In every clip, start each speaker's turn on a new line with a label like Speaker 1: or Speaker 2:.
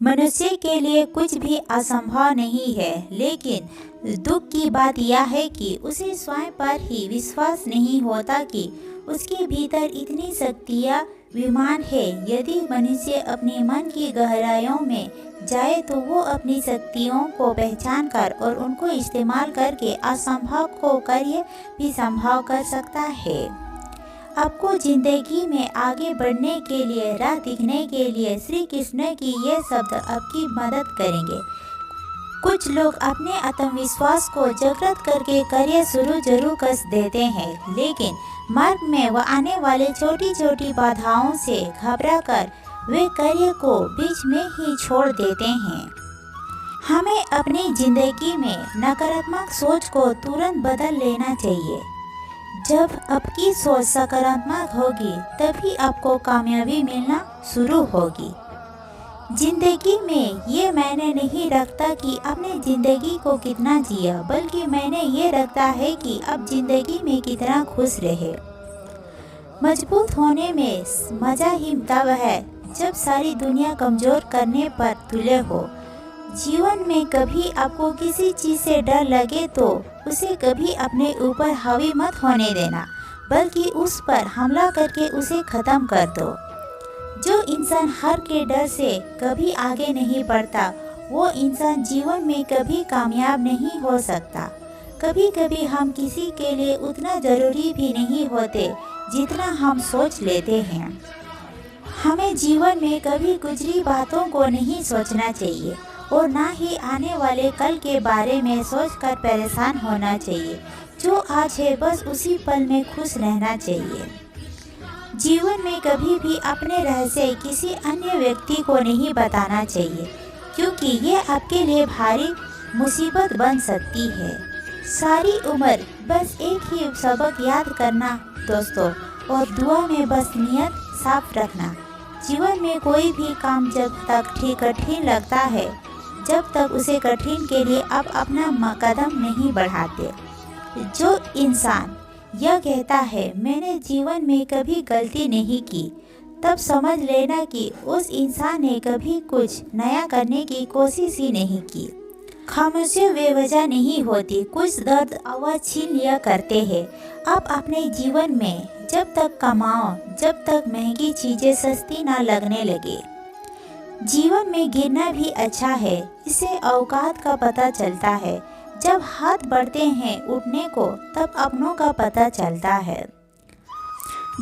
Speaker 1: मनुष्य के लिए कुछ भी असंभव नहीं है, लेकिन दुख की बात यह है कि उसे स्वयं पर ही विश्वास नहीं होता कि उसके भीतर इतनी शक्तियाँ विमान है। यदि मनुष्य अपने मन की गहराइयों में जाए तो वो अपनी शक्तियों को पहचान कर और उनको इस्तेमाल करके असंभव को कार्य भी संभव कर सकता है। आपको जिंदगी में आगे बढ़ने के लिए, राह दिखने के लिए श्री कृष्ण की ये शब्द आपकी मदद करेंगे। कुछ लोग अपने आत्मविश्वास को जागृत करके कार्य शुरू जरूर कर देते हैं, लेकिन मार्ग में वह आने वाले छोटी छोटी बाधाओं से घबराकर वे कार्य को बीच में ही छोड़ देते हैं। हमें अपनी जिंदगी में नकारात्मक सोच को तुरंत बदल लेना चाहिए। जब आपकी सोच सकारात्मक होगी तभी आपको कामयाबी मिलना शुरू होगी। जिंदगी में ये मायने नहीं रखता कि आपने जिंदगी को कितना जिया, बल्कि मायने ये रखता है कि आप जिंदगी में कितना खुश रहे। मजबूत होने में मजा ही तब है जब सारी दुनिया कमजोर करने पर तुले हो। जीवन में कभी आपको किसी चीज़ से डर लगे तो उसे कभी अपने ऊपर हावी मत होने देना, बल्कि उस पर हमला करके उसे ख़त्म कर दो। जो इंसान हार के डर से कभी आगे नहीं बढ़ता, वो इंसान जीवन में कभी कामयाब नहीं हो सकता। कभी कभी हम किसी के लिए उतना ज़रूरी भी नहीं होते जितना हम सोच लेते हैं। हमें जीवन में कभी गुजरी बातों को नहीं सोचना चाहिए और ना ही आने वाले कल के बारे में सोचकर परेशान होना चाहिए। जो आज है बस उसी पल में खुश रहना चाहिए। जीवन में कभी भी अपने रहस्य किसी अन्य व्यक्ति को नहीं बताना चाहिए, क्योंकि ये आपके लिए भारी मुसीबत बन सकती है। सारी उम्र बस एक ही सबक याद करना दोस्तों, और दुआ में बस नियत साफ रखना। जीवन में कोई भी काम जब तक कठिन लगता है, जब तक उसे कठिन के लिए आप अपना कदम नहीं बढ़ाते। जो इंसान यह कहता है मैंने जीवन में कभी गलती नहीं की, तब समझ लेना कि उस इंसान ने कभी कुछ नया करने की कोशिश ही नहीं की। खामोशी बेवजह नहीं होती, कुछ दर्द आवाज छीन लिया करते हैं। आप अपने जीवन में जब तक कमाओ, जब तक महंगी चीजें सस्ती ना लगने लगे। जीवन में गिरना भी अच्छा है, इससे औकात का पता चलता है। जब हाथ बढ़ते हैं उठने को, तब अपनों का पता चलता है।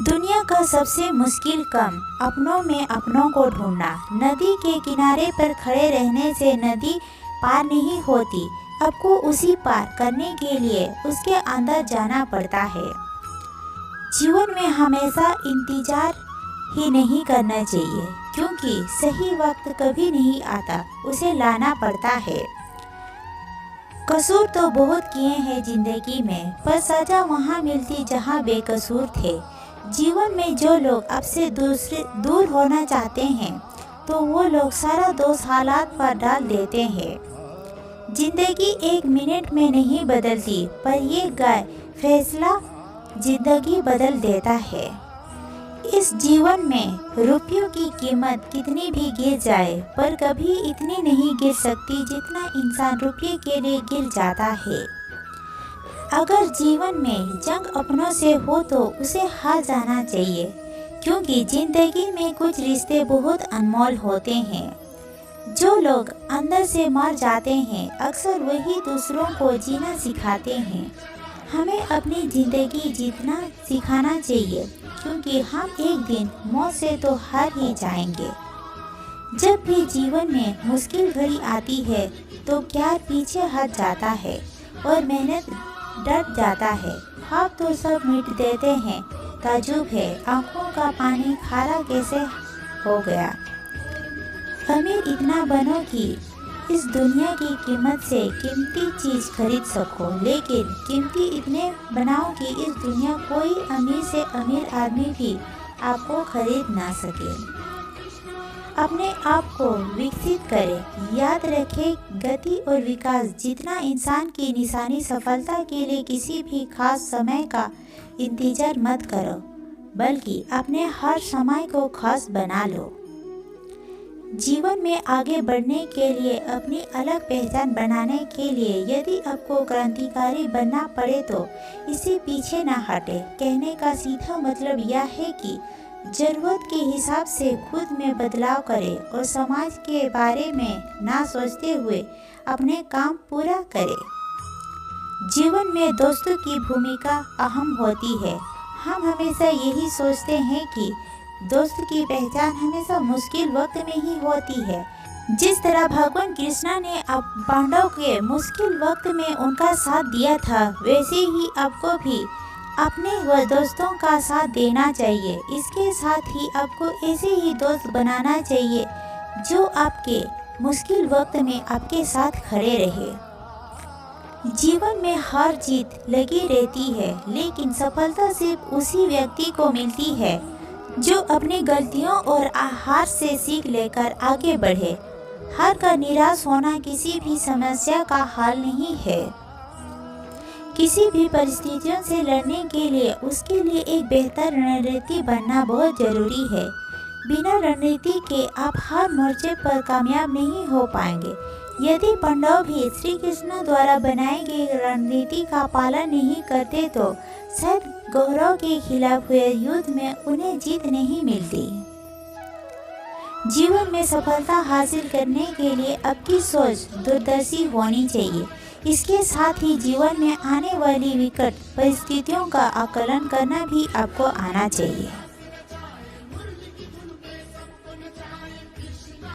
Speaker 1: दुनिया का सबसे मुश्किल काम अपनों में अपनों को ढूंढना। नदी के किनारे पर खड़े रहने से नदी पार नहीं होती, आपको उसी पार करने के लिए उसके अंदर जाना पड़ता है। जीवन में हमेशा इंतजार ही नहीं करना चाहिए, क्योंकि सही वक्त कभी नहीं आता, उसे लाना पड़ता है। कसूर तो बहुत किए हैं जिंदगी में, पर सजा वहाँ मिलती जहाँ बेकसूर थे। जीवन में जो लोग आपसे दूर होना चाहते हैं, तो वो लोग सारा दोष हालात पर डाल देते हैं। जिंदगी एक मिनट में नहीं बदलती, पर ये गाय फैसला जिंदगी बदल देता है। इस जीवन में रुपयों की कीमत कितनी भी गिर जाए, पर कभी इतनी नहीं गिर सकती जितना इंसान रुपये के लिए गिर जाता है। अगर जीवन में जंग अपनों से हो तो उसे हार जाना चाहिए, क्योंकि जिंदगी में कुछ रिश्ते बहुत अनमोल होते हैं। जो लोग अंदर से मर जाते हैं, अक्सर वही दूसरों को जीना सिखाते हैं। हमें अपनी ज़िंदगी जीतना सिखाना चाहिए, क्योंकि हम एक दिन मौत से तो हार ही जाएंगे। जब भी जीवन में मुश्किल घड़ी आती है तो प्यार पीछे हट जाता है और मेहनत डट जाता है। ख्वाब तो सब मिट देते हैं, ताजुब है आंखों का पानी खारा कैसे हो गया। अमीर इतना बनो कि इस दुनिया की कीमत से कीमती चीज़ खरीद सको, लेकिन कीमती इतने बनाओ कि इस दुनिया कोई अमीर से अमीर आदमी भी आपको खरीद ना सके। अपने आप को विकसित करें। याद रखें, गति और विकास जितना इंसान की निशानी। सफलता के लिए किसी भी खास समय का इंतजार मत करो, बल्कि अपने हर समय को खास बना लो। जीवन में आगे बढ़ने के लिए, अपनी अलग पहचान बनाने के लिए यदि आपको क्रांतिकारी बनना पड़े तो इससे पीछे ना हटे। कहने का सीधा मतलब यह है कि जरूरत के हिसाब से खुद में बदलाव करें और समाज के बारे में ना सोचते हुए अपने काम पूरा करें। जीवन में दोस्तों की भूमिका अहम होती है। हम हमेशा यही सोचते हैं कि दोस्त की पहचान हमेशा मुश्किल वक्त में ही होती है। जिस तरह भगवान कृष्णा ने पांडव के मुश्किल वक्त में उनका साथ दिया था, वैसे ही आपको भी अपने व दोस्तों का साथ देना चाहिए। इसके साथ ही आपको ऐसे ही दोस्त बनाना चाहिए जो आपके मुश्किल वक्त में आपके साथ खड़े रहे। जीवन में हार जीत लगी रहती है, लेकिन सफलता सिर्फ उसी व्यक्ति को मिलती है जो अपनी गलतियों और हार से सीख लेकर आगे बढ़े। हार का निराश होना किसी भी समस्या का हल नहीं है। किसी भी परिस्थितियों से लड़ने के लिए उसके लिए एक बेहतर रणनीति बनना बहुत जरूरी है। बिना रणनीति के आप हर मोर्चे पर कामयाब नहीं हो पाएंगे। यदि पांडव भी श्री कृष्ण द्वारा बनाई गई रणनीति का पालन नहीं करते तो शायद गौरव के खिलाफ हुए युद्ध में उन्हें जीत नहीं मिलती। जीवन में सफलता हासिल करने के लिए आपकी सोच दूरदर्शी होनी चाहिए। इसके साथ ही जीवन में आने वाली विकट परिस्थितियों का आकलन करना भी आपको आना चाहिए।